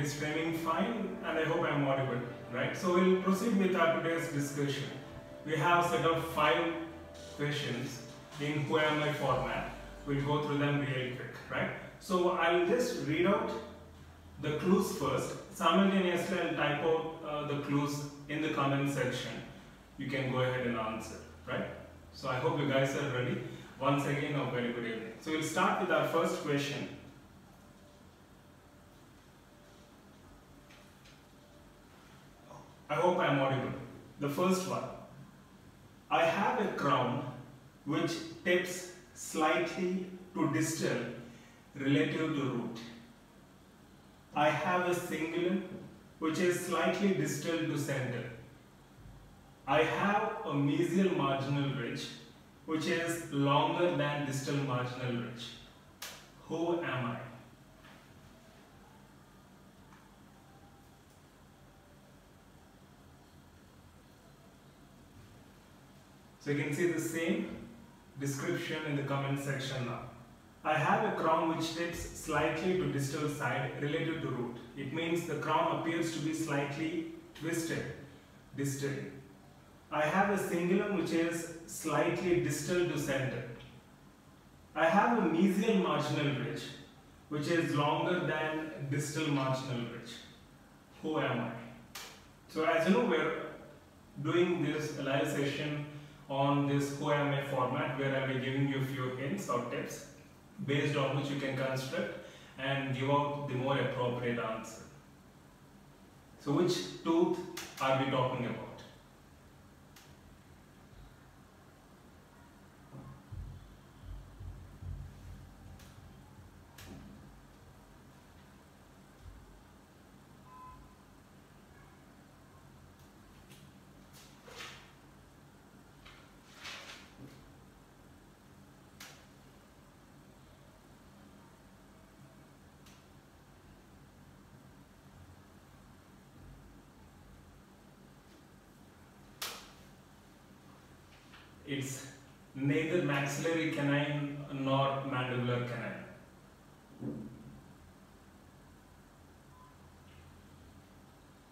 it is framing fine, and I hope I am audible, right? So we'll proceed with our today's discussion. We have a set of 5 questions in Who Am I format. We'll go through them real quick, right? So I'll just read out the clues first. Simultaneously, I'll type out the clues in the comment section. You can go ahead and answer, right? So I hope you guys are ready. Once again, a very good evening. So we'll start with our first question. I hope I am audible. The first one. I have a crown which tips slightly to distal relative to root. I have a cingulum which is slightly distal to center. I have a mesial marginal ridge which is longer than distal marginal ridge. Who am I? So you can see the same description in the comment section now. I have a crown which tips slightly to distal side relative to root. It means the crown appears to be slightly twisted distally. I have a cingulum which is slightly distal to center. I have a mesial marginal ridge which is longer than distal marginal ridge. Who am I? So as you know, we're doing this live session on this Who Am I format, where I will be giving you a few hints or tips based on which you can construct and give out the more appropriate answer. So which tooth are we talking about? It's neither maxillary canine nor mandibular canine.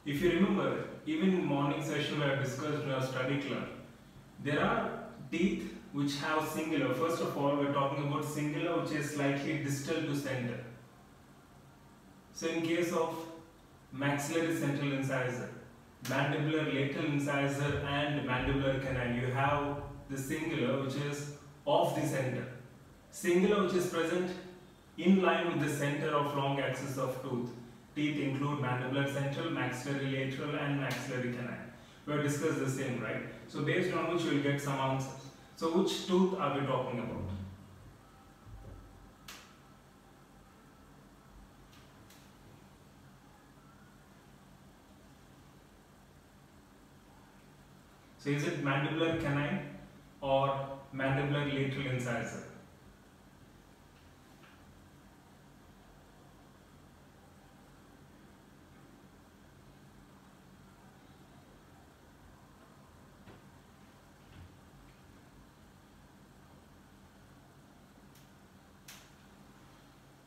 If you remember, even in morning session we have discussed in our study club, there are teeth which have cingula. First of all, we are talking about cingula which is slightly distal to center. So in case of maxillary central incisor, mandibular lateral incisor and mandibular canine, you have the cingula which is off the center. Cingula which is present in line with the center of long axis of tooth. Teeth include mandibular central, maxillary lateral and maxillary canine. We have discussed the same, right? So based on which you will get some answers. So which tooth are we talking about? So is it mandibular canine or mandibular lateral incisor?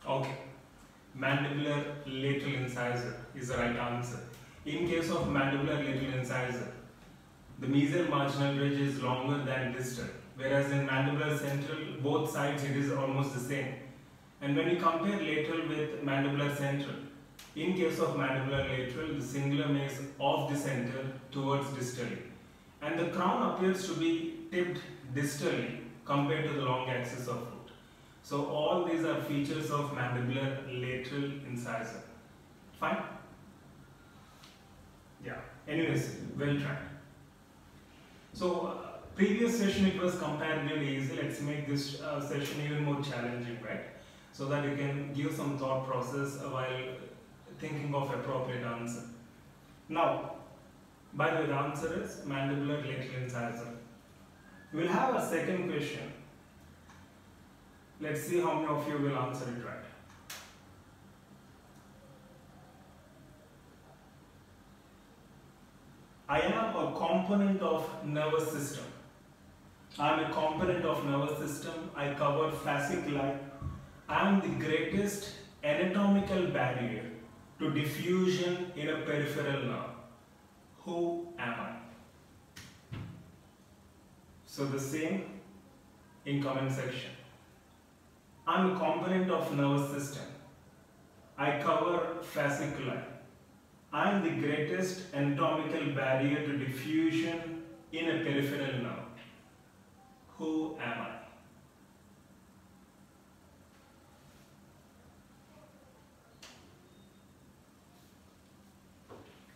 Okay, mandibular lateral incisor is the right answer. In case of mandibular lateral incisor, the mesial marginal ridge is longer than distal, whereas in mandibular central, both sides it is almost the same. And when you compare lateral with mandibular central, in case of mandibular lateral, the cingulum is off the center towards distally. And the crown appears to be tipped distally compared to the long axis of root. So all these are features of mandibular lateral incisor. Fine? Yeah. Anyways, well tried. So previous session it was comparatively easy. Let's make this session even more challenging, right? So that you can give some thought process while thinking of appropriate answer. Now, by the way, the answer is mandibular lateral incisor. We will have a second question. Let's see how many of you will answer it right. I am a component of nervous system. I am a component of nervous system. I cover fasciculi. I am the greatest anatomical barrier to diffusion in a peripheral nerve. Who am I? So the same in comment section. I'm a component of nervous system. I cover fasciculi. I am the greatest anatomical barrier to diffusion in a peripheral nerve. Who am I?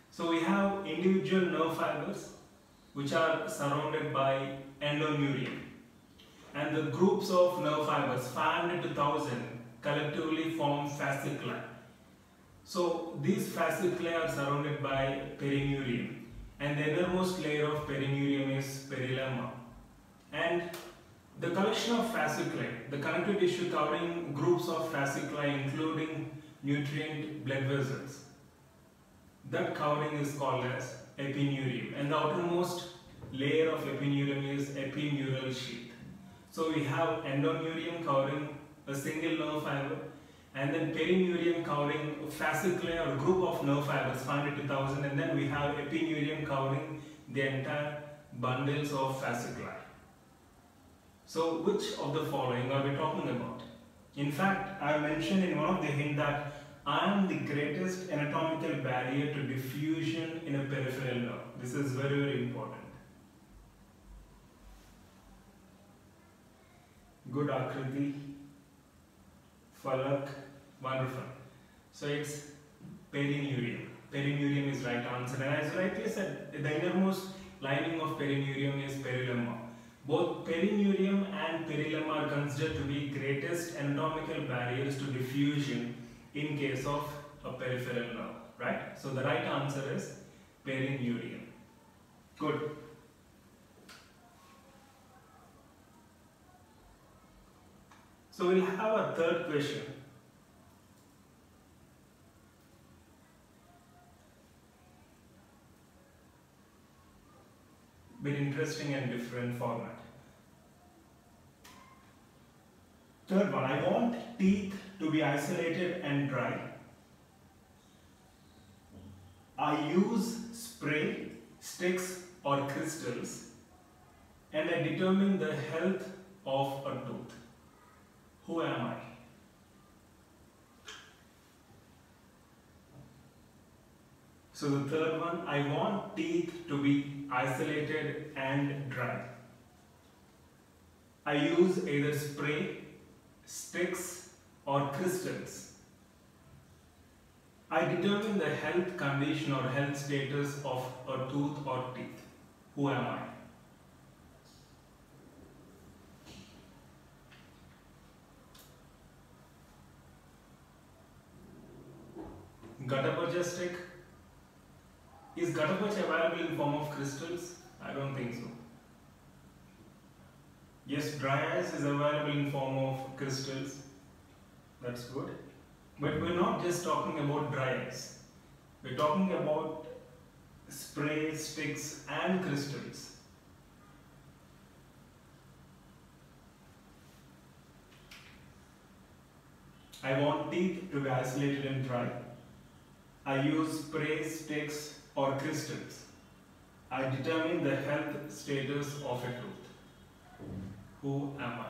So we have individual nerve fibers which are surrounded by endoneurium, and the groups of nerve fibers 500 to 1000 collectively form fasciculi. So these fasciculi are surrounded by perineurium, and the innermost layer of perineurium is perilemma. And the collection of fasciculi, the connective tissue covering groups of fasciculi including nutrient blood vessels, that covering is called as epineurium, and the outermost layer of epineurium is epineural sheath. So we have endoneurium covering a single nerve fiber, and then perineurium covering fasciculi or group of nerve fibers 500 to 1000, and then we have epineurium covering the entire bundles of fasciculi. So which of the following are we talking about? In fact, I mentioned in one of the hints that I am the greatest anatomical barrier to diffusion in a peripheral nerve. This is very, very important. Good Akriti, Falak, wonderful. So it's perineurium. Perineurium is right answer. And as rightly said, the innermost lining of perineurium is perilemma. Both perineurium and perilemma are considered to be greatest anatomical barriers to diffusion in case of a peripheral nerve, right? So the right answer is perineurium. Good. So we'll have a third question. Bit interesting and different format. Third one, I want teeth to be isolated and dry. I use spray, sticks or crystals, and I determine the health of a tooth. Who am I? So the third one, I want teeth to be isolated and dry. I use either spray, sticks or crystals. I determine the health condition or health status of a tooth or teeth. Who am I? Gutta stick. Is gutta available in form of crystals? I don't think so. Yes, dry ice is available in form of crystals. That's good. But we're not just talking about dry ice. We're talking about spray, sticks and crystals. I want teeth to be isolated and dry. I use spray, sticks or crystals. I determine the health status of a tooth. Who am I?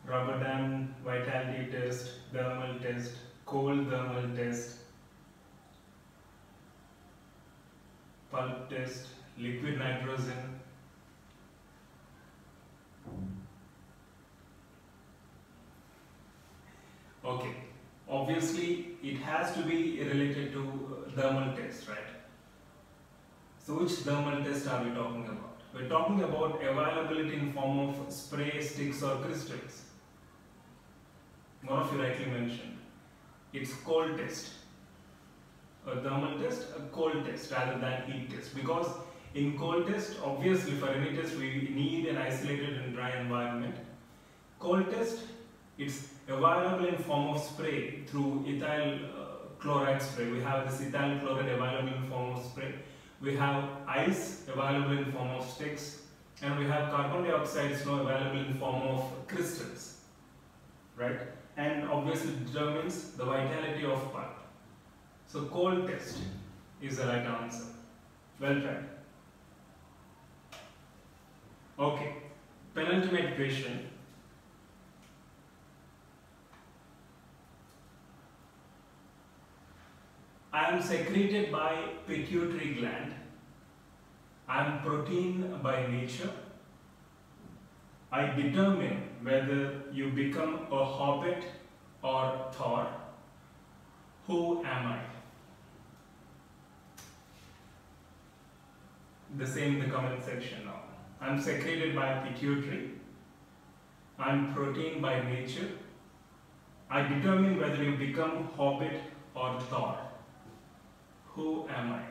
Rubber dam, vitality test, thermal test, cold thermal test, pulp test, liquid nitrogen. Okay, obviously it has to be related to thermal test, right? So which thermal test are we talking about? We're talking about availability in form of spray, sticks or crystals. One of you rightly mentioned. It's cold test. A thermal test, a cold test rather than heat test. Because in cold test, obviously for any test we need an isolated and dry environment. Cold test, it's available in form of spray through ethyl chloride spray. We have this ethyl chloride available in form of spray. We have ice available in form of sticks, and we have carbon dioxide snow available in form of crystals. right? And obviously determines the vitality of pulp. So cold test is the right answer. Well tried. Okay, penultimate question. I am secreted by pituitary gland. I am protein by nature. I determine whether you become a hobbit or Thor. Who am I? The same in the comment section now. I am secreted by pituitary. I am protein by nature. I determine whether you become hobbit or Thor. Who am I?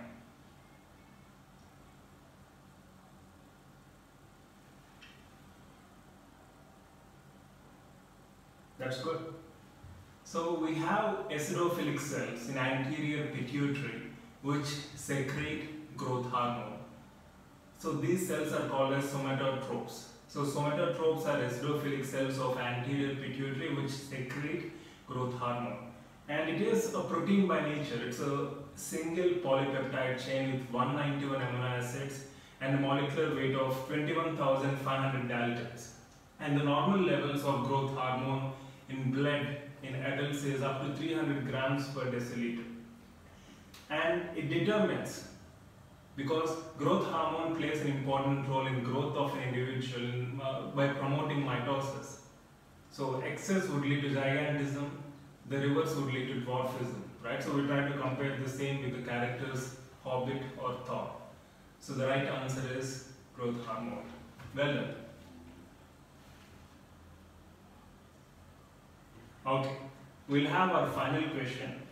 That's good. So we have eosinophilic cells in anterior pituitary which secrete growth hormone. So these cells are called as somatotropes. So somatotropes are eosinophilic cells of anterior pituitary which secrete growth hormone. And it is a protein by nature. It's a single polypeptide chain with 191 amino acids and a molecular weight of 21,500 daltons. And the normal levels of growth hormone in blood in adults is up to 300 grams per deciliter. And it determines, because growth hormone plays an important role in growth of an individual by promoting mitosis. So excess would lead to gigantism, the reverse would lead to dwarfism, right? So we try to compare the same with the characters hobbit or Thor. So the right answer is growth hormone. Well done. Okay, we'll have our final question.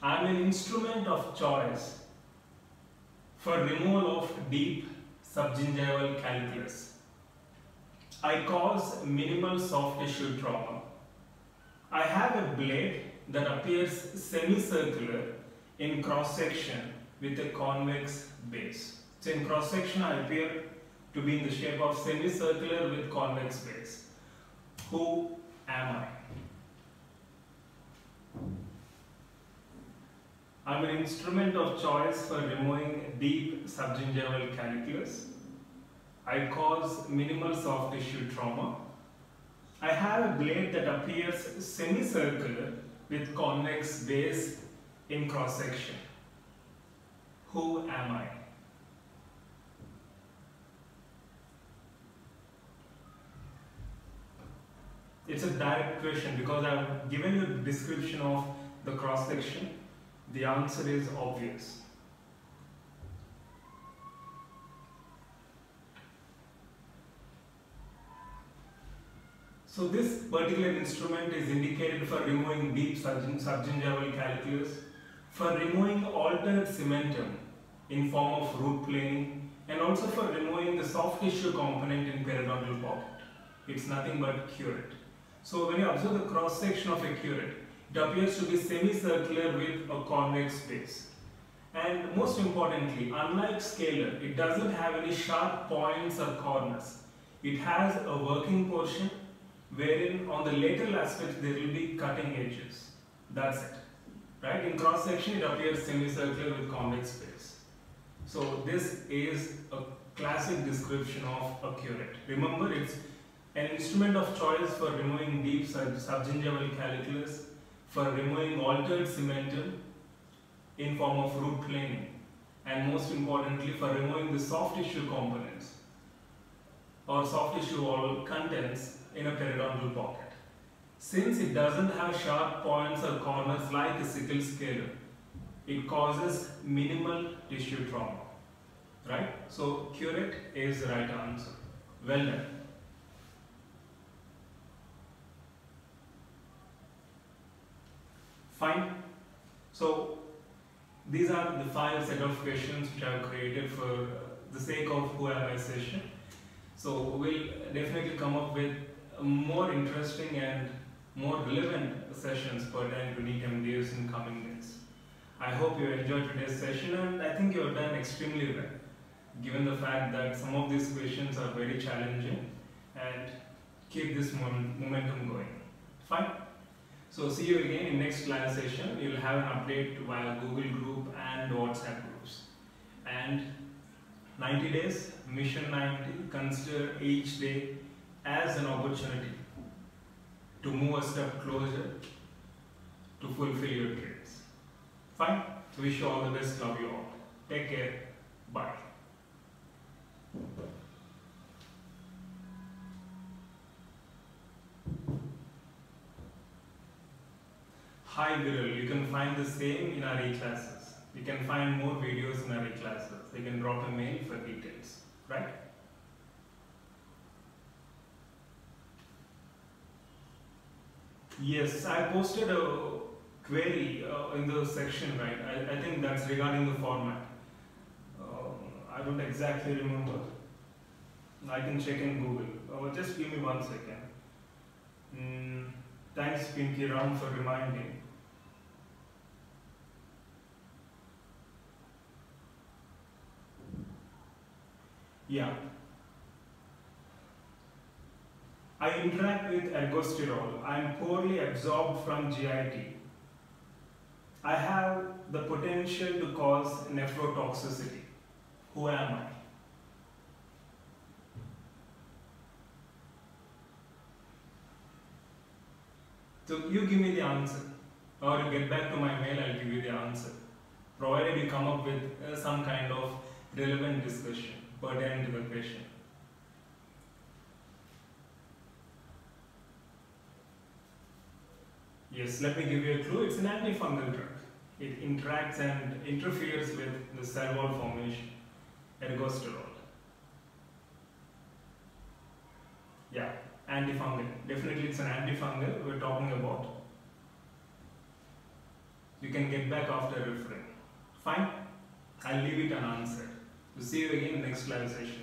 I am an instrument of choice for removal of deep subgingival calculus. I cause minimal soft tissue trauma. I have a blade that appears semicircular in cross section with a convex base. So in cross section I appear to be in the shape of semicircular with convex base. Who am I? I am an instrument of choice for removing deep subgingival calculus. I cause minimal soft tissue trauma. I have a blade that appears semicircular with convex base in cross section. Who am I? It's a direct question because I have given you the description of the cross section. The answer is obvious. So this particular instrument is indicated for removing deep subgingival calculus, for removing altered cementum in form of root planing, and also for removing the soft tissue component in periodontal pocket. It's nothing but curette. So when you observe the cross section of a curette, it appears to be semicircular with a convex base. And most importantly, unlike scalar, it doesn't have any sharp points or corners. It has a working portion wherein on the lateral aspects there will be cutting edges. That's it. Right? In cross section it appears semicircular with convex base. So this is a classic description of a curette. Remember, it's an instrument of choice for removing deep subgingival calculus, for removing altered cementum in form of root planing, and most importantly for removing the soft tissue components or soft tissue wall contents in a periodontal pocket. Since it doesn't have sharp points or corners like a sickle scalar, it causes minimal tissue trauma. Right? So curette is the right answer. Well done. Fine. So these are the 5 set of questions which I have created for the sake of Who Am I session. So we'll definitely come up with more interesting and more relevant sessions pertaining to NEET MDS in coming days. I hope you enjoyed today's session, and I think you have done extremely well, given the fact that some of these questions are very challenging, and keep this momentum going. Fine. So see you again in next class session. You'll have an update via Google group and WhatsApp groups. And 90 days, Mission 90, consider each day as an opportunity to move a step closer to fulfill your dreams. Fine? Wish you all the best. Love you all. Take care. Bye. Hi Viral, you can find the same in our e-classes. You can find more videos in our e-classes. You can drop a mail for details, right? Yes, I posted a query in the section, right? I think that's regarding the format. I don't exactly remember. I can check in Google. Just give me 1 second. Thanks Pinky Ram for reminding. Yeah. I interact with ergosterol. I am poorly absorbed from GIT. I have the potential to cause nephrotoxicity. Who am I? So you give me the answer, or you get back to my mail, I'll give you the answer, provided you come up with some kind of relevant discussion pertaining to the question. Yes, let me give you a clue. It's an antifungal drug. It interacts and interferes with the cell wall formation, ergosterol. Yeah, antifungal. Definitely it's an antifungal we're talking about. You can get back after referring. Fine? I'll leave it unanswered. We'll see you again in the next class session.